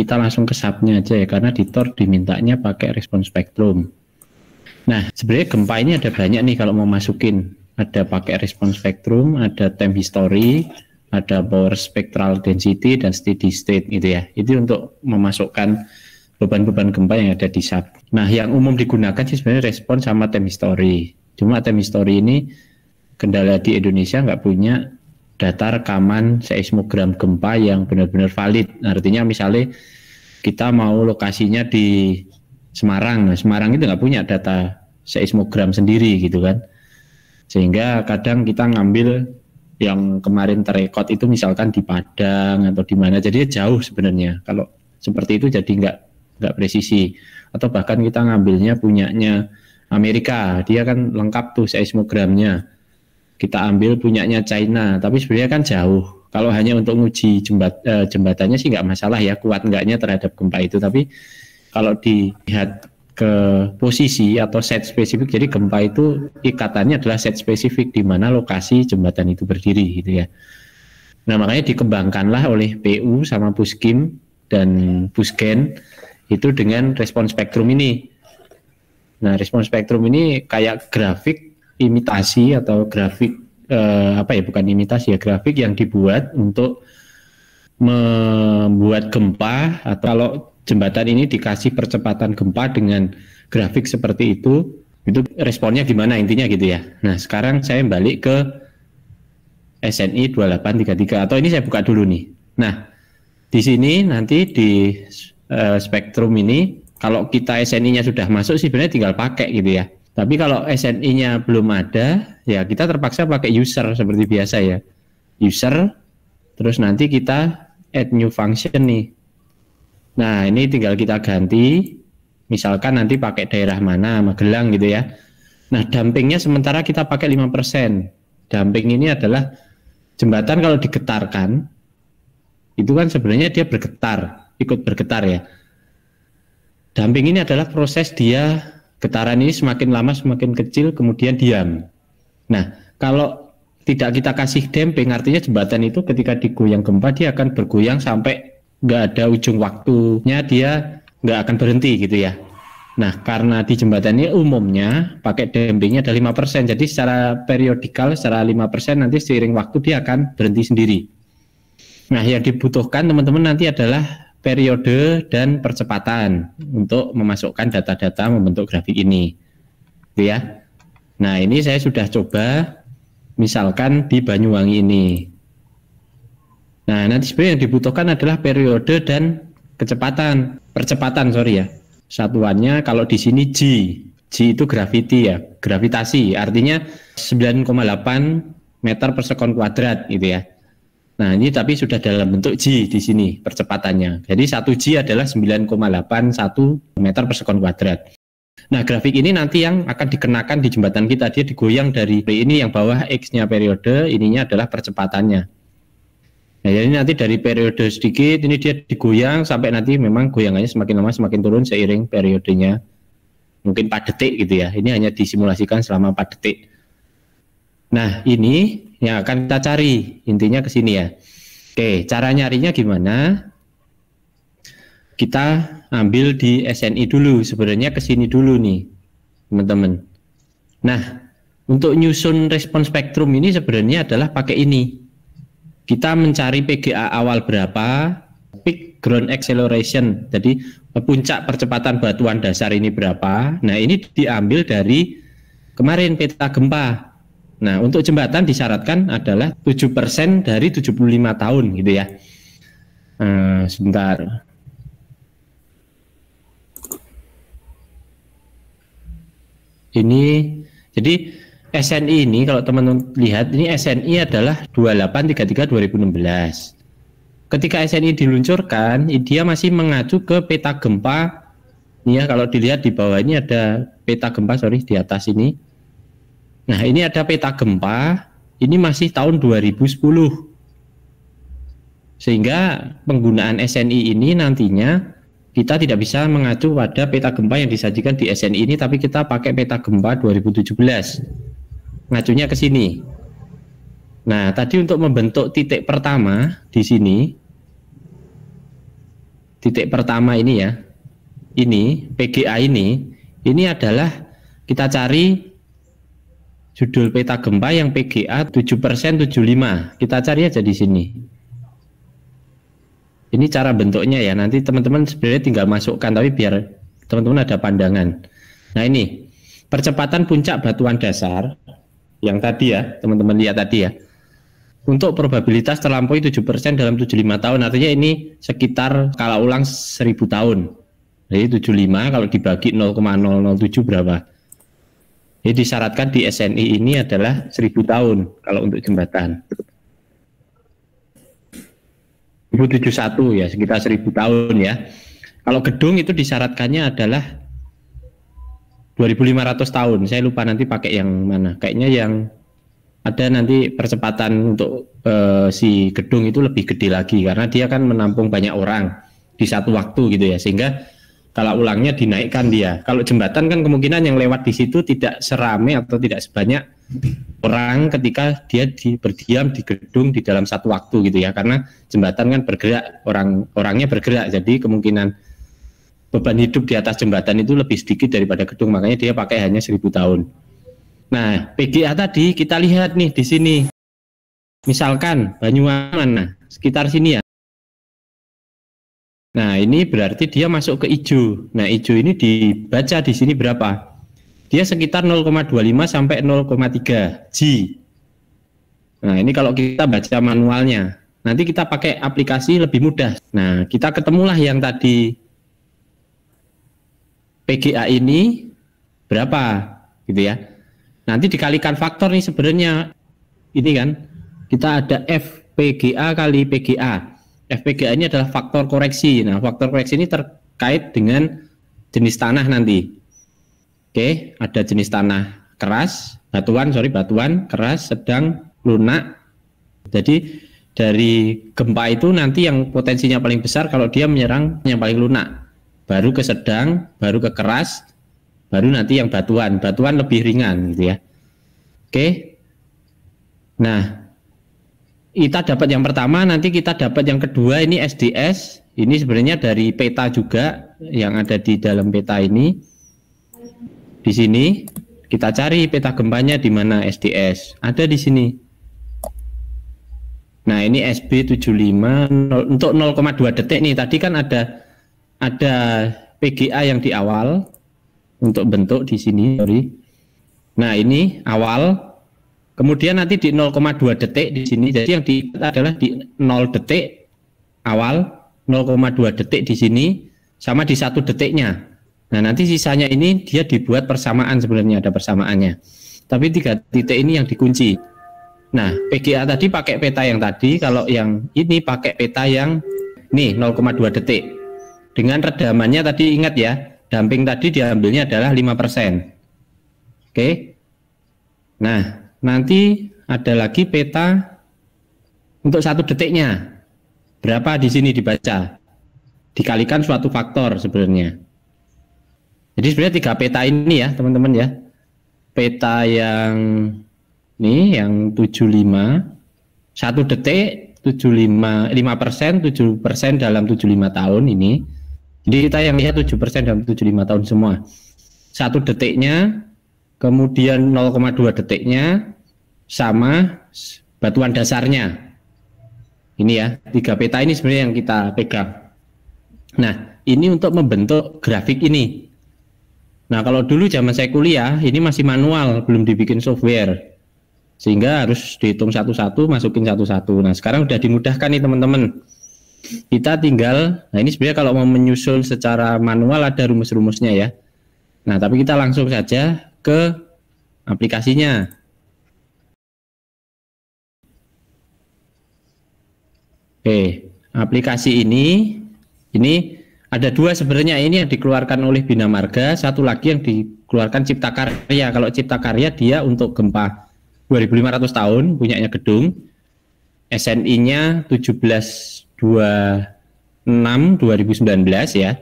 kita langsung ke subnya aja ya, karena di Tor dimintanya pakai respon spektrum. Nah, sebenarnya gempa ini ada banyak nih kalau mau masukin. Ada pakai respon spektrum, ada time history, ada power spectral density, dan steady state gitu ya. Itu untuk memasukkan beban-beban gempa yang ada di sub. Nah, yang umum digunakan sih sebenarnya respon sama time history. Cuma time history ini kendala di Indonesia nggak punya data rekaman seismogram gempa yang benar-benar valid. Artinya misalnya kita mau lokasinya di Semarang, nah Semarang itu nggak punya data seismogram sendiri gitu kan. Sehingga kadang kita ngambil yang kemarin terekod itu misalkan di Padang atau di mana, jadi jauh sebenarnya. Kalau seperti itu jadi nggak presisi. Atau bahkan kita ngambilnya punyanya Amerika, dia kan lengkap tuh seismogramnya. Kita ambil punyanya China, tapi sebenarnya kan jauh. Kalau hanya untuk nguji jembatannya sih nggak masalah ya, kuat enggaknya terhadap gempa itu. Tapi kalau dilihat ke posisi atau set spesifik, jadi gempa itu ikatannya adalah set spesifik di mana lokasi jembatan itu berdiri gitu ya. Nah makanya dikembangkanlah oleh PU sama Puskim dan Pusgen itu dengan respon spektrum ini. Nah respon spektrum ini kayak grafik imitasi atau grafik bukan imitasi ya, grafik yang dibuat untuk membuat gempa, atau kalau jembatan ini dikasih percepatan gempa dengan grafik seperti itu responnya gimana intinya gitu ya. Nah sekarang saya balik ke SNI 2833, atau ini saya buka dulu nih. Nah di sini nanti di spektrum ini kalau kita SNI-nya sudah masuk sih sebenarnya tinggal pakai gitu ya. Tapi kalau SNI-nya belum ada ya kita terpaksa pakai user seperti biasa ya. User, terus nanti kita add new function nih. Nah ini tinggal kita ganti, misalkan nanti pakai daerah mana, Magelang gitu ya. Nah dampingnya sementara kita pakai 5%. Damping ini adalah jembatan kalau digetarkan, itu kan sebenarnya dia bergetar, ikut bergetar ya. Damping ini adalah proses dia, getaran ini semakin lama semakin kecil kemudian diam. Nah kalau tidak kita kasih damping, artinya jembatan itu ketika digoyang gempa dia akan bergoyang sampai nggak ada ujung waktunya, dia nggak akan berhenti gitu ya. Nah karena di jembatan ini umumnya pakai dampingnya ada 5%, jadi secara periodikal secara 5% nanti seiring waktu dia akan berhenti sendiri. Nah yang dibutuhkan teman-teman nanti adalah periode dan percepatan untuk memasukkan data-data membentuk grafik ini gitu ya. Nah ini saya sudah coba misalkan di Banyuwangi ini. Nah, nanti sebenarnya yang dibutuhkan adalah periode dan percepatan ya. Satuannya kalau di sini G itu gravity ya, gravitasi, artinya 9,8 meter per sekon kuadrat gitu ya. Nah, ini tapi sudah dalam bentuk G di sini percepatannya. Jadi 1 G adalah 9,81 meter per sekon kuadrat. Nah, grafik ini nanti yang akan dikenakan di jembatan kita, dia digoyang dari ini yang bawah X-nya periode, ininya adalah percepatannya. Nah, jadi nanti dari periode sedikit ini dia digoyang sampai nanti memang goyangannya semakin lama semakin turun seiring periodenya. Mungkin 4 detik gitu ya. Ini hanya disimulasikan selama 4 detik. Nah, ini yang akan kita cari. Intinya ke sini ya. Oke, cara nyarinya gimana? Kita ambil di SNI dulu. Sebenarnya ke sini dulu nih, teman-teman. Nah, untuk nyusun respon spektrum ini sebenarnya adalah pakai ini. Kita mencari PGA awal berapa, peak ground acceleration, jadi puncak percepatan batuan dasar ini berapa. Nah ini diambil dari kemarin peta gempa. Nah untuk jembatan disyaratkan adalah 7% dari 75 tahun gitu ya. Sebentar. Ini jadi SNI ini kalau teman-teman lihat ini SNI adalah 2833 2016. Ketika SNI diluncurkan, dia masih mengacu ke peta gempa. Ini ya kalau dilihat di bawah ini ada peta gempa, di atas ini. Nah, ini ada peta gempa, ini masih tahun 2010. Sehingga penggunaan SNI ini nantinya kita tidak bisa mengacu pada peta gempa yang disajikan di SNI ini, tapi kita pakai peta gempa 2017. Ngacunya ke sini. Nah, tadi untuk membentuk titik pertama di sini, titik pertama ini ya, ini PGA ini adalah kita cari judul peta gempa yang PGA 7% 75. Kita cari aja di sini. Ini cara bentuknya ya, nanti teman-teman sebenarnya tinggal masukkan, tapi biar teman-teman ada pandangan. Nah ini, percepatan puncak batuan dasar, yang tadi ya, teman-teman lihat tadi ya, untuk probabilitas terlampaui 7% dalam 75 tahun, artinya ini sekitar skala ulang 1000 tahun. Jadi 75 kalau dibagi 0,007 berapa? Jadi disyaratkan di SNI ini adalah 1000 tahun kalau untuk jembatan. 1071 ya, sekitar 1000 tahun ya. Kalau gedung itu disyaratkannya adalah 2500 tahun. Saya lupa nanti pakai yang mana. Kayaknya yang ada nanti percepatan untuk si gedung itu lebih gede lagi karena dia kan menampung banyak orang di satu waktu gitu ya, sehingga kalau ulangnya dinaikkan dia. Kalau jembatan kan kemungkinan yang lewat di situ tidak serame atau tidak sebanyak orang ketika dia berdiam di gedung di dalam satu waktu gitu ya, karena jembatan kan bergerak, orangnya bergerak, jadi kemungkinan beban hidup di atas jembatan itu lebih sedikit daripada gedung, makanya dia pakai hanya 1000 tahun. Nah, PGA tadi kita lihat nih di sini, misalkan Banyuwangen, nah sekitar sini ya. Nah ini berarti dia masuk ke hijau. Nah hijau ini dibaca di sini berapa? Dia sekitar 0,25 sampai 0,3 G. Nah ini kalau kita baca manualnya, nanti kita pakai aplikasi lebih mudah. Nah kita ketemulah yang tadi PGA ini berapa gitu ya. Nanti dikalikan faktor nih sebenarnya ini kan kita ada FPGA kali PGA. FPGA ini adalah faktor koreksi. Nah, faktor koreksi ini terkait dengan jenis tanah nanti. Oke, ada jenis tanah keras, batuan, keras, sedang, lunak. Jadi dari gempa itu nanti yang potensinya paling besar kalau dia menyerang yang paling lunak. Baru ke sedang, baru ke keras, baru nanti yang batuan. Batuan lebih ringan gitu ya. Oke. Nah, kita dapat yang pertama, nanti kita dapat yang kedua, ini SDS. Ini sebenarnya dari peta juga yang ada di dalam peta ini. Di sini kita cari peta gempanya di mana SDS. Ada di sini. Nah, ini SB75 untuk 0,2 detik nih. Tadi kan ada PGA yang di awal untuk bentuk di sini, sorry. Nah, ini awal. Kemudian nanti di 0,2 detik di sini, jadi yang diikat adalah di 0 detik awal, 0,2 detik di sini, sama di 1 detiknya. Nah nanti sisanya ini dia dibuat persamaan, sebenarnya ada persamaannya. Tapi 3 titik ini yang dikunci. Nah PGA tadi pakai peta yang tadi, kalau yang ini pakai peta yang nih 0,2 detik. Dengan redamannya tadi ingat ya, damping tadi diambilnya adalah 5%. Oke. Nah nanti ada lagi peta untuk 1 detiknya berapa di sini dibaca, dikalikan suatu faktor sebenarnya. Jadi sebenarnya 3 peta ini ya teman-teman ya, peta yang ini yang 75 1 detik 75 5%, 7% dalam 75 tahun ini. Jadi kita yang lihat 7% dalam 75 tahun semua. 1 detiknya, kemudian 0,2 detiknya, sama batuan dasarnya. Ini ya, 3 peta ini sebenarnya yang kita pegang. Nah, ini untuk membentuk grafik ini. Nah, kalau dulu zaman saya kuliah, ini masih manual, belum dibikin software. Sehingga harus dihitung satu-satu, masukin satu-satu. Nah, sekarang udah dimudahkan nih teman-teman. Kita tinggal, nah ini sebenarnya kalau mau menyusul secara manual ada rumus-rumusnya ya. Nah, tapi kita langsung saja ke aplikasinya. Oke, aplikasi ini ada 2 sebenarnya, ini yang dikeluarkan oleh Bina Marga, satu lagi yang dikeluarkan Cipta Karya. Kalau Cipta Karya dia untuk gempa 2500 tahun, punyanya gedung, SNI-nya 17/26/2019 ya.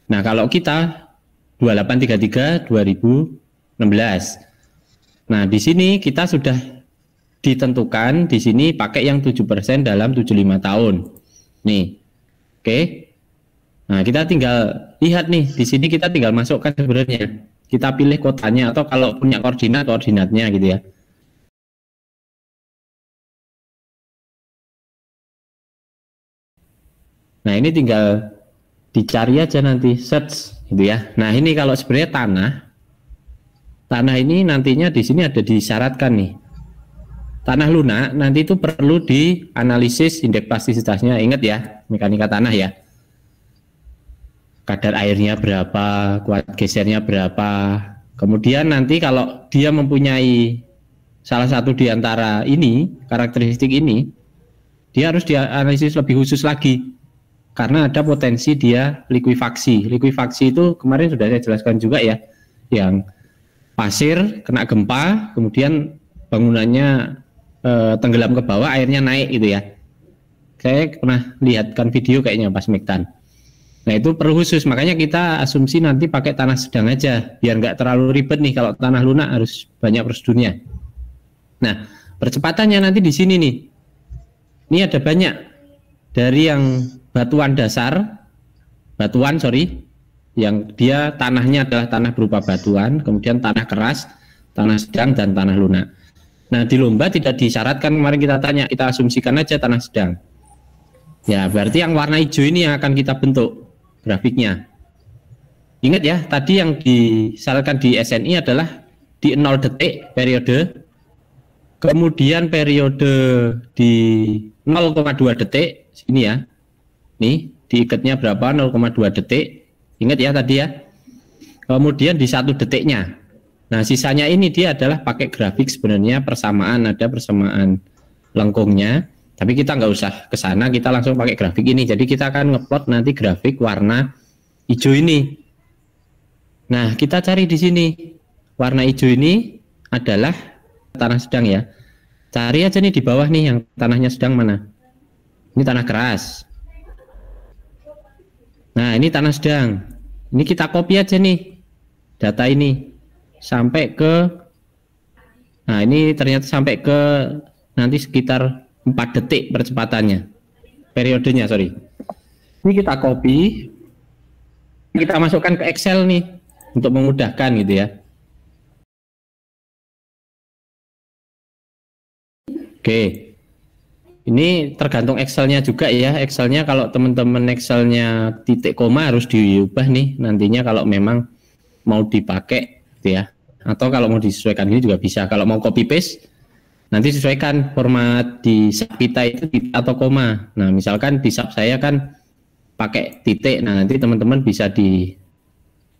Nah, kalau kita 2833/2016. Nah, di sini kita sudah ditentukan di sini pakai yang 7% dalam 75 tahun. Nih. Oke. Nah, kita tinggal lihat nih, di sini kita tinggal masukkan sebenarnya. Kita pilih kotanya atau kalau punya koordinatnya gitu ya. Nah, ini tinggal dicari aja nanti, search gitu ya. Nah, ini kalau sebenarnya tanah ini nantinya di sini ada disyaratkan nih. Tanah lunak nanti itu perlu dianalisis indeks plastisitasnya. Ingat ya, mekanika tanah ya. Kadar airnya berapa, kuat gesernya berapa. Kemudian nanti kalau dia mempunyai salah satu di antara ini, karakteristik ini, dia harus dianalisis lebih khusus lagi. Karena ada potensi dia likuifaksi. Likuifaksi itu kemarin sudah saya jelaskan juga ya, yang pasir kena gempa, kemudian bangunannya tenggelam ke bawah, airnya naik gitu ya. Saya pernah lihatkan video kayaknya pas Mektan. Nah itu perlu khusus, makanya kita asumsi nanti pakai tanah sedang aja, biar nggak terlalu ribet nih kalau tanah lunak harus banyak prosedurnya. Nah percepatannya nanti di sini nih, ini ada banyak dari yang batuan dasar, yang dia tanahnya adalah tanah berupa batuan, kemudian tanah keras, tanah sedang, dan tanah lunak. Nah di lomba tidak disyaratkan, kemarin kita tanya, kita asumsikan aja tanah sedang. Ya berarti yang warna hijau ini yang akan kita bentuk grafiknya. Ingat ya, tadi yang disyaratkan di SNI adalah di 0 detik periode, kemudian periode di 0,2 detik, sini ya, nih diikatnya berapa, 0,2 detik, ingat ya tadi ya, kemudian di 1 detiknya. Nah sisanya ini dia adalah pakai grafik sebenarnya persamaan, ada persamaan lengkungnya, tapi kita nggak usah ke sana, kita langsung pakai grafik ini. Jadi kita akan ngeplot nanti grafik warna hijau ini. Nah kita cari di sini, warna hijau ini adalah tanah sedang ya. Cari aja nih di bawah nih yang tanahnya sedang mana. Ini tanah keras. Nah ini tanah sedang. Ini kita copy aja nih data ini sampai ke, nah ini ternyata sampai ke nanti sekitar 4 detik percepatannya, periodenya sorry. Ini kita copy, kita masukkan ke Excel nih untuk memudahkan gitu ya. Oke, ini tergantung Excelnya juga ya. Excelnya kalau teman-teman Excelnya titik koma harus diubah nih nantinya kalau memang mau dipakai gitu ya, atau kalau mau disesuaikan ini juga bisa. Kalau mau copy paste nanti sesuaikan format di SAP kita itu titik atau koma. Nah misalkan di SAP saya kan pakai titik, nah nanti teman-teman bisa di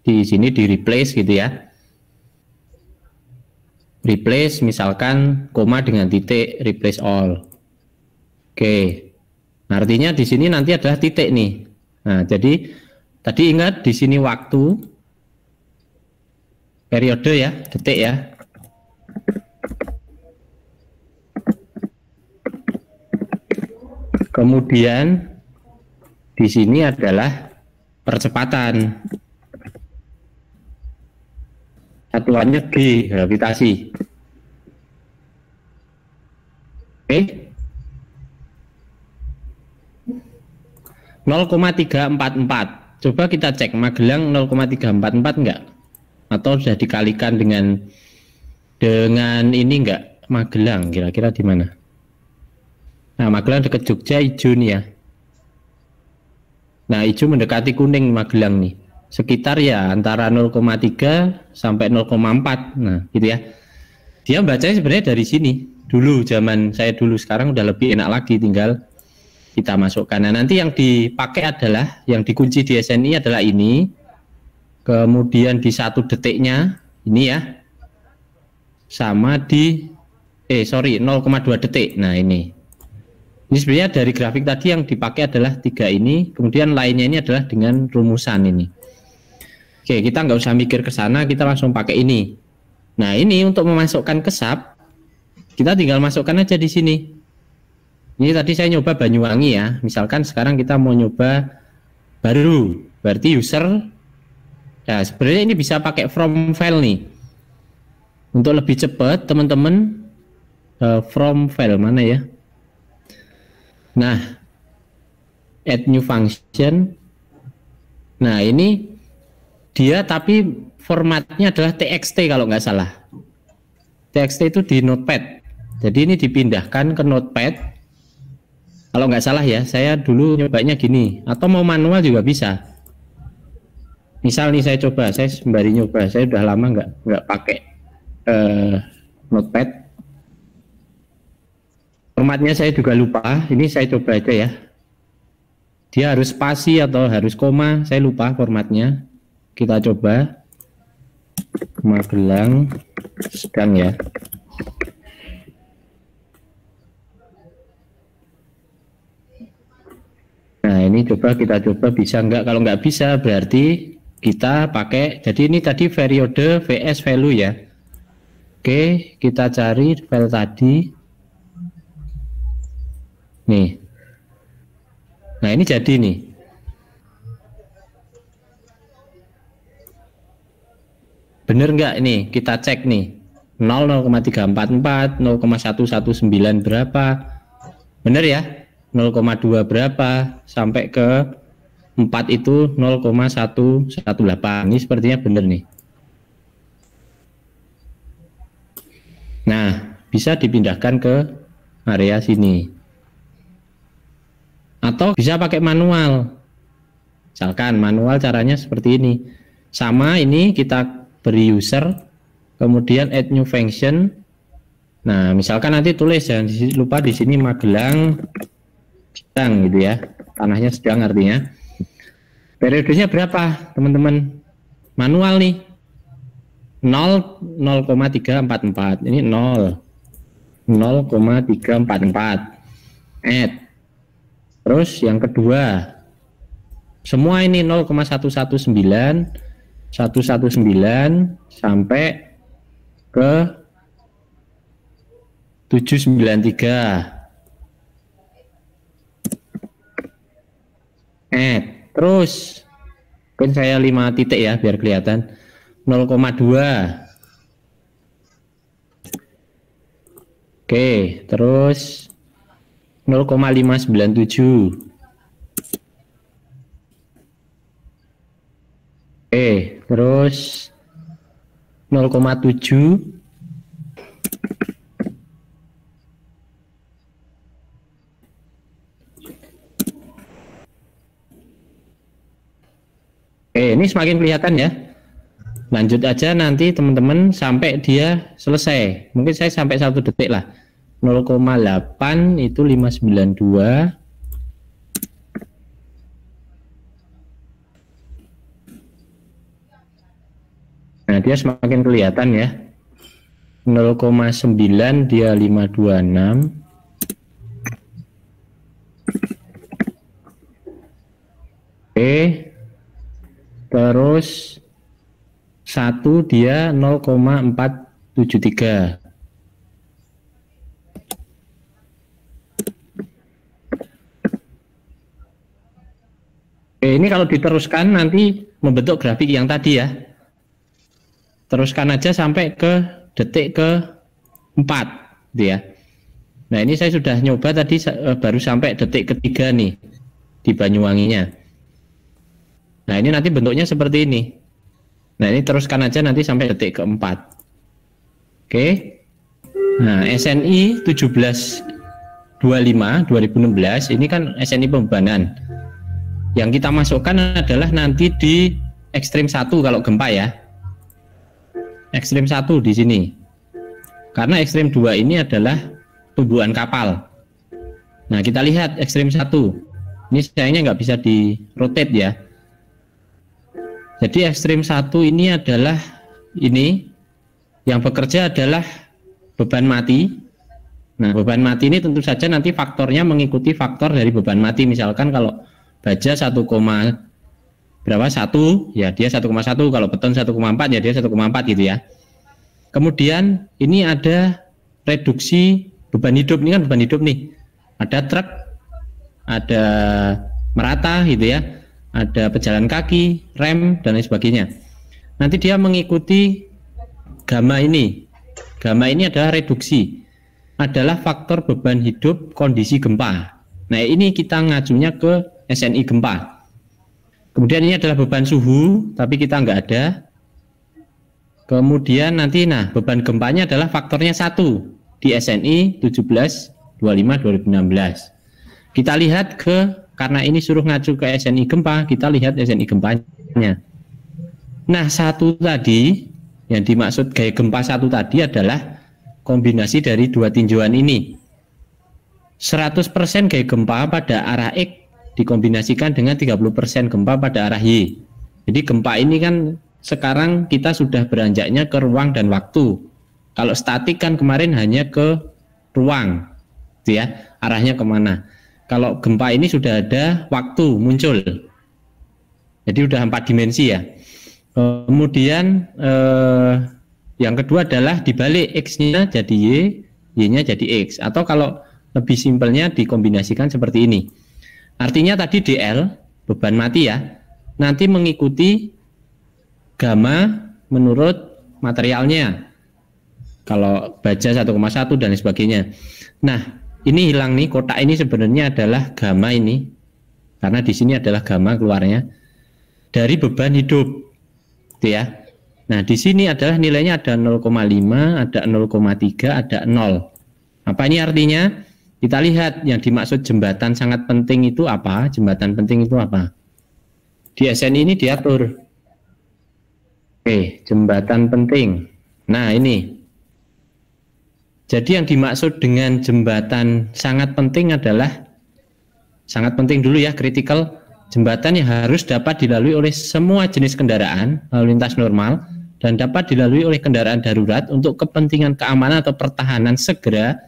sini di replace gitu ya, replace misalkan koma dengan titik, replace all. Oke, nah, artinya di sini nanti adalah titik nih. Nah jadi tadi ingat di sini waktu, periode ya, detik ya. Kemudian di sini adalah percepatan. Satuannya G, gravitasi. Oke. 0,344. Coba kita cek Magelang 0,344 enggak? Atau sudah dikalikan dengan ini enggak? Magelang kira-kira di mana? Nah, Magelang dekat Jogja hijau nih ya. Nah, hijau mendekati kuning Magelang nih. Sekitar ya antara 0,3 sampai 0,4. Nah, gitu ya. Dia bacanya sebenarnya dari sini. Dulu zaman saya dulu, sekarang udah lebih enak lagi, tinggal kita masukkan. Nah, nanti yang dipakai adalah yang dikunci di SNI adalah ini. Kemudian di 1 detiknya ini ya. Sama di 0,2 detik. Nah, ini sebenarnya dari grafik tadi yang dipakai adalah 3 ini, kemudian lainnya ini adalah dengan rumusan ini. Oke, kita nggak usah mikir ke sana, kita langsung pakai ini. Nah, ini untuk memasukkan ke SAP, kita tinggal masukkan aja di sini. Ini tadi saya nyoba Banyuwangi ya, misalkan sekarang kita mau nyoba baru, berarti user. Nah, sebenarnya ini bisa pakai from file nih. Untuk lebih cepat, teman-teman, from file mana ya? Nah, add new function. Nah ini dia tapi formatnya adalah TXT kalau nggak salah. TXT itu di Notepad. Jadi ini dipindahkan ke Notepad. Kalau nggak salah ya, saya dulu nyobanya gini. Atau mau manual juga bisa. Misal nih saya coba, saya sembari nyoba. Saya udah lama nggak pakai Notepad. Formatnya saya juga lupa. Ini saya coba aja ya. Dia harus spasi atau harus koma, saya lupa formatnya. Kita coba. Magelang sedang ya. Nah ini kita coba bisa enggak. Kalau nggak bisa berarti kita pakai, jadi ini tadi periode vs value ya. Oke, kita cari file tadi. Nih. Nah ini jadi nih. Bener nggak ini? Kita cek nih. 0,344, 0,119 berapa? Bener ya? 0,2 berapa? Sampai ke 4 itu 0,118. Ini sepertinya bener nih. Nah, bisa dipindahkan ke area sini. Atau bisa pakai manual. Misalkan manual caranya seperti ini. Sama ini kita beri user, kemudian add new function. Nah, misalkan nanti tulis jangan lupa di sini Magelang sedang gitu ya. Tanahnya sedang artinya. Periodenya berapa, teman-teman? Manual nih. 0,344. Ini 0,344. Add. Terus yang kedua, semua ini 0,119 sampai ke 793. Terus mungkin saya 5 titik ya biar kelihatan. 0,2. Oke, terus 0,597. Oke, terus 0,7. Oke, ini semakin kelihatan ya. Lanjut aja nanti teman-teman sampai dia selesai. Mungkin saya sampai 1 detik lah. 0,8 itu 592. Nah, dia semakin kelihatan ya. 0,9 dia 526. Oke. Terus 1 dia 0,473. Oke, ini kalau diteruskan nanti membentuk grafik yang tadi ya. Teruskan aja sampai ke detik ke 4 gitu ya. Nah, ini saya sudah nyoba tadi baru sampai detik ketiga nih di Banyuwanginya. Nah, ini nanti bentuknya seperti ini. Nah, ini teruskan aja nanti sampai detik keempat. Oke. Nah, SNI 1725 2016 ini kan SNI pembebanan. Yang kita masukkan adalah nanti di ekstrim 1 kalau gempa ya. Ekstrim 1 di sini. Karena ekstrim 2 ini adalah tumbuhan kapal. Nah, kita lihat ekstrim 1. Ini sayangnya nggak bisa di rotate ya. Jadi ekstrim 1 ini adalah ini yang bekerja adalah beban mati. Nah, beban mati ini tentu saja nanti faktornya mengikuti faktor dari beban mati. Misalkan kalau baja 1, berapa 1 ya dia 1,1, kalau beton 1,4 ya dia 1,4 gitu ya. Kemudian ini ada reduksi beban hidup, ini kan beban hidup nih. Ada truk, ada merata gitu ya. Ada pejalan kaki, rem, dan lain sebagainya. Nanti dia mengikuti gamma ini. Gamma ini adalah reduksi, adalah faktor beban hidup kondisi gempa. Nah, ini kita ngajunya ke SNI gempa. Kemudian ini adalah beban suhu, tapi kita nggak ada. Kemudian nanti, nah beban gempanya adalah faktornya 1 di SNI 17/25/2016. Kita lihat karena ini suruh ngacu ke SNI gempa, kita lihat SNI gempanya. Nah, 1 tadi, yang dimaksud gaya gempa 1 tadi adalah kombinasi dari dua tinjauan ini. 100% gaya gempa pada arah X dikombinasikan dengan 30% gempa pada arah Y. Jadi gempa ini kan sekarang kita sudah beranjaknya ke ruang dan waktu. Kalau statik kan kemarin hanya ke ruang, gitu ya, arahnya kemana. Kalau gempa ini sudah ada waktu muncul, jadi udah 4 dimensi ya. Kemudian yang kedua adalah dibalik X-nya jadi Y, Y-nya jadi X. Atau kalau lebih simpelnya dikombinasikan seperti ini. Artinya tadi DL, beban mati ya, nanti mengikuti gamma menurut materialnya. Kalau baja 1,1 dan sebagainya. Nah, ini hilang nih, kotak ini sebenarnya adalah gamma ini. Karena di sini adalah gamma keluarnya dari beban hidup. Gitu ya. Nah, di sini adalah nilainya ada 0,5, ada 0,3, ada 0. Apa ini artinya? Kita lihat yang dimaksud jembatan sangat penting itu apa? Jembatan penting itu apa? Di SNI ini diatur. Oke, jembatan penting. Nah, ini. Jadi yang dimaksud dengan jembatan sangat penting adalah, sangat penting dulu ya, critical, jembatan yang harus dapat dilalui oleh semua jenis kendaraan lalu lintas normal dan dapat dilalui oleh kendaraan darurat untuk kepentingan keamanan atau pertahanan segera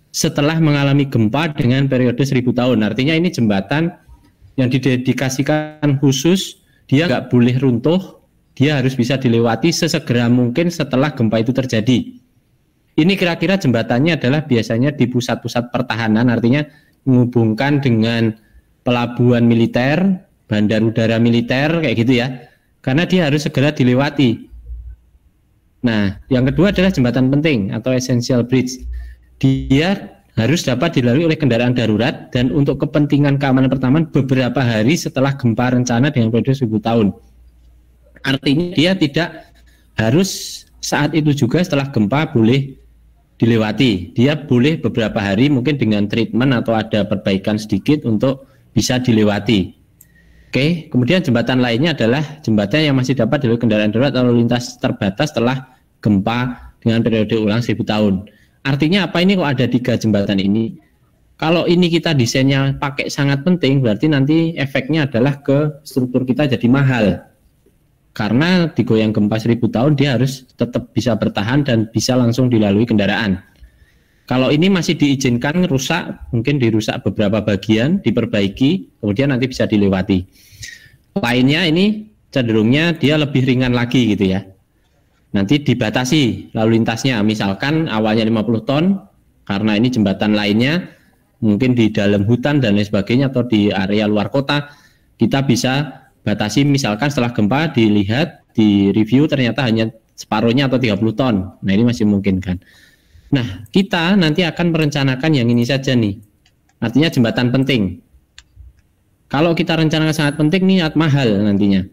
setelah mengalami gempa dengan periode 1000 tahun. Artinya ini jembatan yang didedikasikan khusus, dia nggak boleh runtuh, dia harus bisa dilewati sesegera mungkin setelah gempa itu terjadi. Ini kira-kira jembatannya adalah biasanya di pusat-pusat pertahanan, artinya menghubungkan dengan pelabuhan militer, bandar udara militer, kayak gitu ya. Karena dia harus segera dilewati. Nah, yang kedua adalah jembatan penting atau essential bridge. Dia harus dapat dilalui oleh kendaraan darurat dan untuk kepentingan keamanan pertama beberapa hari setelah gempa rencana dengan periode 1000 tahun. Artinya dia tidak harus saat itu juga setelah gempa boleh dilewati. Dia boleh beberapa hari mungkin dengan treatment atau ada perbaikan sedikit untuk bisa dilewati. Oke, kemudian jembatan lainnya adalah jembatan yang masih dapat dilalui kendaraan darurat lalu lintas terbatas setelah gempa dengan periode ulang 1000 tahun. Artinya apa ini kok ada 3 jembatan ini? Kalau ini kita desainnya pakai sangat penting, berarti nanti efeknya adalah ke struktur kita jadi mahal. Karena digoyang gempa 1000 tahun dia harus tetap bisa bertahan dan bisa langsung dilalui kendaraan. Kalau ini masih diizinkan rusak, mungkin dirusak beberapa bagian, diperbaiki, kemudian nanti bisa dilewati. Lainnya ini cenderungnya dia lebih ringan lagi gitu ya. Nanti dibatasi lalu lintasnya, misalkan awalnya 50 ton, karena ini jembatan lainnya, mungkin di dalam hutan dan lain sebagainya, atau di area luar kota, kita bisa batasi misalkan setelah gempa dilihat, di review ternyata hanya separuhnya atau 30 ton. Nah ini masih mungkin kan. Nah kita nanti akan merencanakan yang ini saja nih. Artinya jembatan penting. Kalau kita rencanakan sangat penting nih mahal nantinya.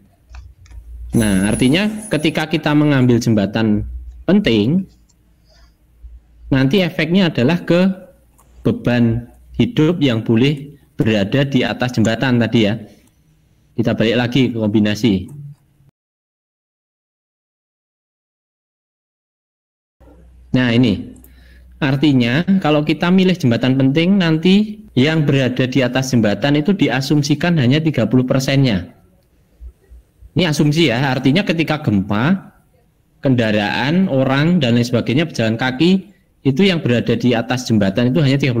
Nah artinya ketika kita mengambil jembatan penting, nanti efeknya adalah ke beban hidup yang boleh berada di atas jembatan tadi ya. Kita balik lagi ke kombinasi. Nah ini, artinya kalau kita milih jembatan penting, nanti yang berada di atas jembatan itu diasumsikan hanya 30%-nya. Ini asumsi ya, artinya ketika gempa, kendaraan, orang, dan lain sebagainya berjalan kaki, itu yang berada di atas jembatan itu hanya 30%.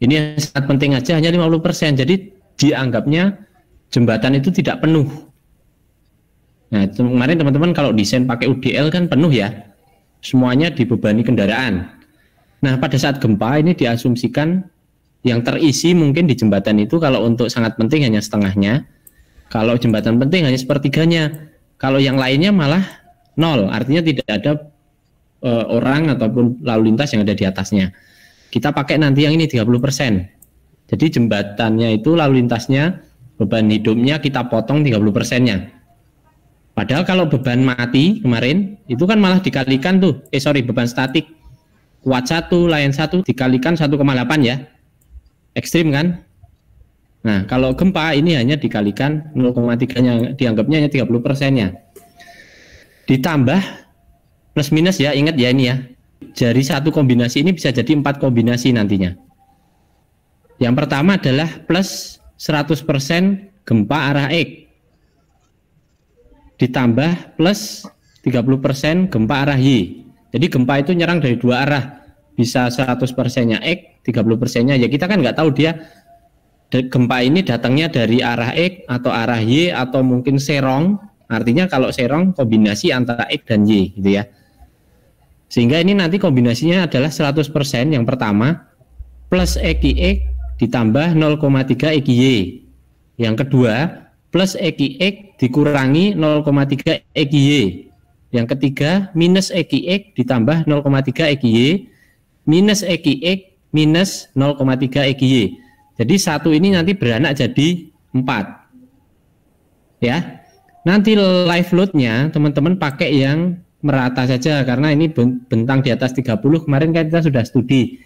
Ini yang sangat penting aja, hanya 50%. Jadi dianggapnya jembatan itu tidak penuh. Nah kemarin teman-teman kalau desain pakai UDL kan penuh ya, semuanya dibebani kendaraan. Nah pada saat gempa ini diasumsikan yang terisi mungkin di jembatan itu kalau untuk sangat penting hanya setengahnya, kalau jembatan penting hanya sepertiganya, kalau yang lainnya malah nol, artinya tidak ada orang ataupun lalu lintas yang ada di atasnya. Kita pakai nanti yang ini 30%. Jadi jembatannya itu lalu lintasnya beban hidupnya kita potong 30%-nya. Padahal kalau beban mati kemarin itu kan malah dikalikan tuh, beban statik kuat 1, layan 1 dikalikan 1,8 ya, ekstrim kan. Nah kalau gempa ini hanya dikalikan 0,3-nya, dianggapnya hanya 30%-nya. Ditambah plus minus ya, ingat ya ini ya, dari satu kombinasi ini bisa jadi 4 kombinasi nantinya. Yang pertama adalah plus 100% gempa arah X ditambah plus 30% gempa arah Y. Jadi gempa itu nyerang dari dua arah, bisa 100%-nya X, 30%-nya ya, kita kan nggak tahu dia gempa ini datangnya dari arah X atau arah Y atau mungkin serong. Artinya kalau serong kombinasi antara X dan Y gitu ya. Sehingga ini nanti kombinasinya adalah 100% yang pertama plus EQX ditambah 0,3 EQY. Yang kedua plus EQX dikurangi 0,3 EQY. Yang ketiga minus EQX ditambah 0,3 EQY minus EQX minus 0,3 EQY. Jadi satu ini nanti beranak jadi 4 ya. Nanti live loadnya teman-teman pakai yang merata saja, karena ini bentang di atas 30. Kemarin kan kita sudah studi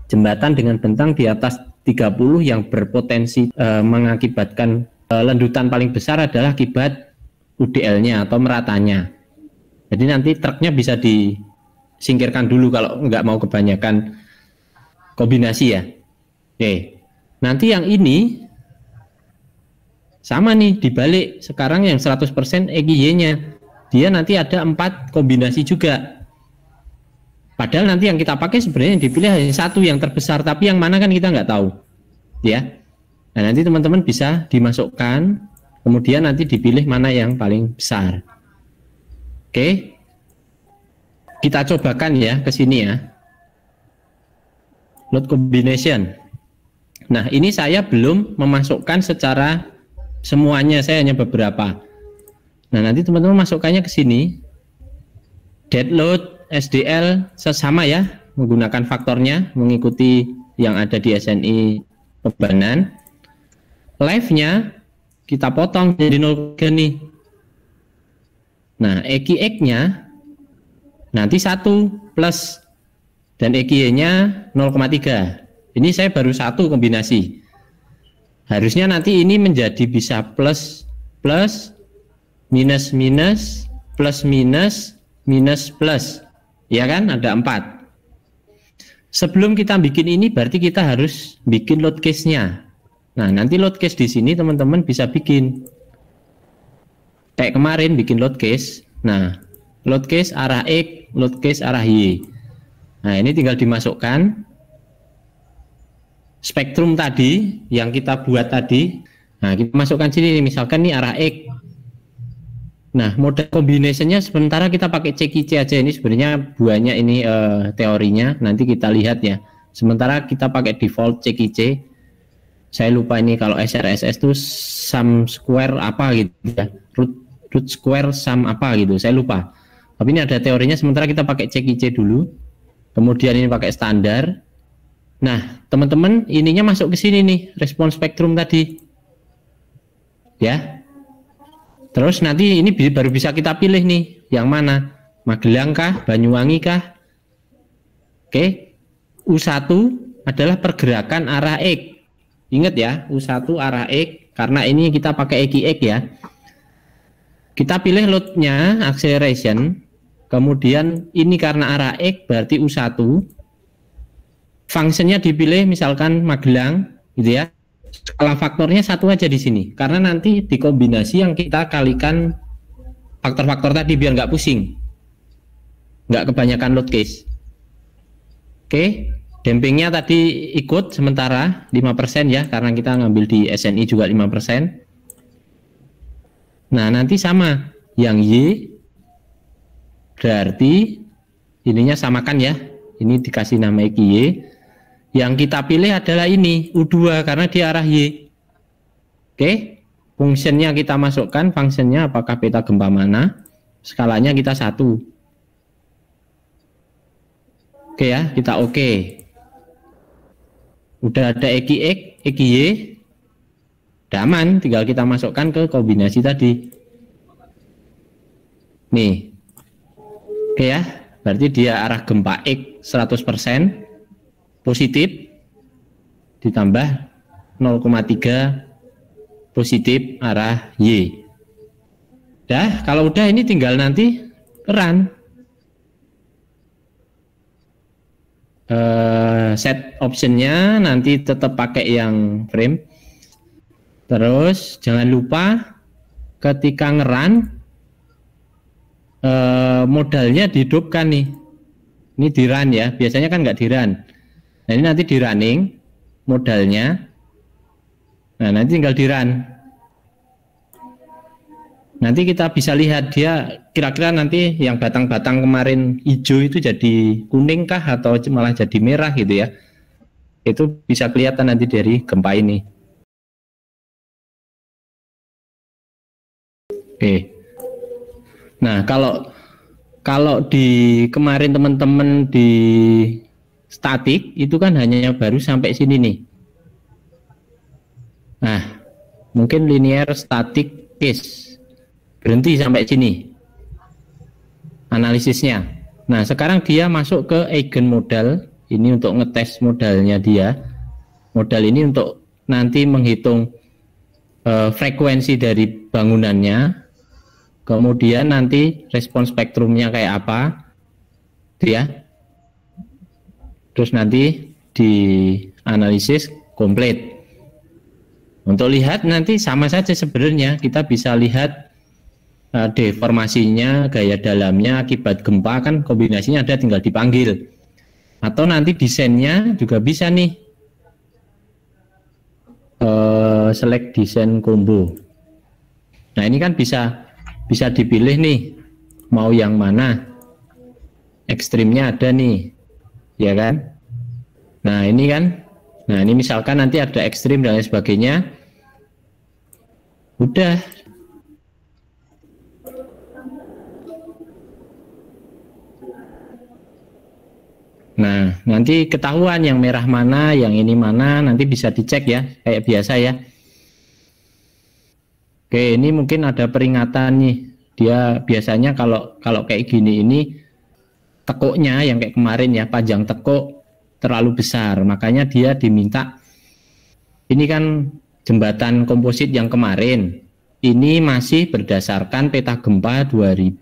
jembatan dengan bentang di atas 30 yang berpotensi mengakibatkan lendutan paling besar adalah akibat UDL-nya atau meratanya. Jadi nanti truknya bisa disingkirkan dulu kalau nggak mau kebanyakan kombinasi ya. Oke, nanti yang ini sama nih dibalik, sekarang yang 100% EQY-nya dia nanti ada 4 kombinasi juga. Padahal nanti yang kita pakai sebenarnya yang dipilih hanya satu yang terbesar, tapi yang mana kan kita nggak tahu ya. Nah nanti teman-teman bisa dimasukkan, kemudian nanti dipilih mana yang paling besar. Oke, kita cobakan ya ke sini ya, load combination. Nah ini saya belum memasukkan secara semuanya, saya hanya beberapa. Nah nanti teman-teman masukkannya ke sini, dead load, SDL sesama ya, menggunakan faktornya mengikuti yang ada di SNI bebanan. Live-nya kita potong jadi 0 nih. Nah EQX-nya nanti 1 plus dan EQY-nya 0,3. Ini saya baru satu kombinasi. Harusnya nanti ini menjadi bisa plus plus minus minus plus minus minus plus, ya kan, ada 4. Sebelum kita bikin ini berarti kita harus bikin load case-nya. Nah nanti load case di sini teman-teman bisa bikin kayak kemarin bikin load case. Nah load case arah X, load case arah Y. Nah ini tinggal dimasukkan spektrum tadi yang kita buat tadi. Nah kita masukkan sini, misalkan ini arah X. Nah model combination-nya sementara kita pakai CQC aja. Ini sebenarnya buahnya ini teorinya, nanti kita lihat ya. Sementara kita pakai default CQC. Saya lupa ini kalau SRSS itu sum square apa gitu ya, root square sum apa gitu, saya lupa. Tapi ini ada teorinya, sementara kita pakai CQC dulu. Kemudian ini pakai standar. Nah, teman-teman ininya masuk ke sini nih, respon spektrum tadi. Ya. Terus nanti ini baru bisa kita pilih nih, yang mana? Magelang kah, Banyuwangi kah? Oke. U1 adalah pergerakan arah X. Ingat ya, U1 arah X, karena ini kita pakai EQX ya. Kita pilih load-nya, acceleration. Kemudian ini karena arah X berarti U1. Fungsinya dipilih misalkan Magelang gitu ya. Skala faktornya 1 aja di sini, karena nanti dikombinasi yang kita kalikan faktor-faktor tadi biar nggak pusing, nggak kebanyakan load case. Oke, dampingnya tadi ikut sementara 5% ya, karena kita ngambil di SNI juga 5%. Nah nanti sama yang Y berarti ininya samakan ya, ini dikasih nama EQY. Yang kita pilih adalah ini U2 karena di arah Y. Oke, fungsinya kita masukkan, fungsinya apakah peta gempa mana, skalanya kita 1. Oke ya, kita oke. Udah ada EQX, EQY, Udah aman, tinggal kita masukkan ke kombinasi tadi. Nih. Oke ya, berarti dia arah gempa X 100% positif ditambah 0,3 positif arah Y. Dah, kalau udah ini tinggal nanti run. Set optionnya nanti tetap pakai yang frame. Terus jangan lupa ketika ngeran modalnya dihidupkan nih. Ini di run ya, biasanya kan nggak di run. Nah ini nanti di running modalnya. Nah nanti tinggal di run. Nanti kita bisa lihat dia kira-kira nanti yang batang-batang kemarin hijau itu jadi kuning kah atau malah jadi merah gitu ya. Itu bisa kelihatan nanti dari gempa ini. Oke. Nah, kalau di kemarin teman-teman di statik itu kan hanya baru sampai sini nih. Nah, mungkin linear static case berhenti sampai sini analisisnya. Nah, sekarang dia masuk ke eigen modal. Ini untuk ngetes modalnya dia. Modal ini untuk nanti menghitung frekuensi dari bangunannya. Kemudian nanti respon spektrumnya kayak apa, ya. Terus nanti dianalisis komplit. Untuk lihat nanti sama saja sebenarnya, kita bisa lihat deformasinya, gaya dalamnya akibat gempa kan kombinasinya ada, tinggal dipanggil. Atau nanti desainnya juga bisa nih, select desain combo. Nah ini kan bisa dipilih nih mau yang mana, ekstrimnya ada nih ya kan. Nah ini kan, nah ini misalkan nanti ada ekstrim dan lain sebagainya, udah. Nah nanti ketahuan yang merah mana, yang ini mana, nanti bisa dicek ya kayak biasa ya. Oke, ini mungkin ada peringatan nih. Dia biasanya kalau kayak gini ini tekuknya yang kayak kemarin ya, panjang tekuk terlalu besar. Makanya dia diminta, ini kan jembatan komposit yang kemarin. Ini masih berdasarkan peta gempa 2000,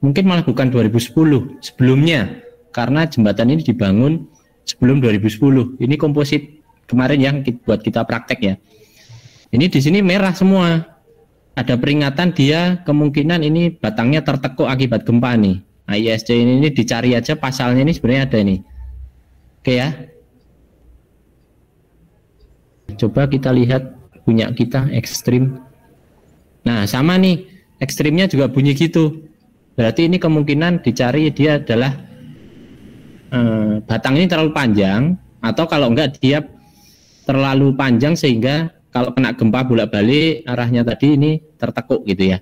mungkin malah bukan 2010, sebelumnya. Karena jembatan ini dibangun sebelum 2010. Ini komposit kemarin yang buat kita praktek ya. Ini di sini merah semua. Ada peringatan dia kemungkinan ini batangnya tertekuk akibat gempa nih. Nah, ISC ini dicari aja pasalnya, ini sebenarnya ada nih. Oke ya. Coba kita lihat punya kita ekstrim. Nah, sama nih. Ekstrimnya juga bunyi gitu. Berarti ini kemungkinan dicari dia adalah batang ini terlalu panjang, atau kalau enggak dia terlalu panjang sehingga kalau kena gempa bolak-balik arahnya tadi ini tertekuk gitu ya.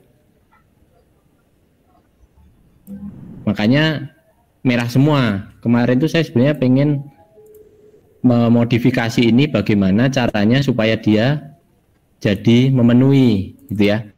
Makanya merah semua. Kemarin tuh saya sebenarnya pengen memodifikasi ini bagaimana caranya supaya dia jadi memenuhi gitu ya.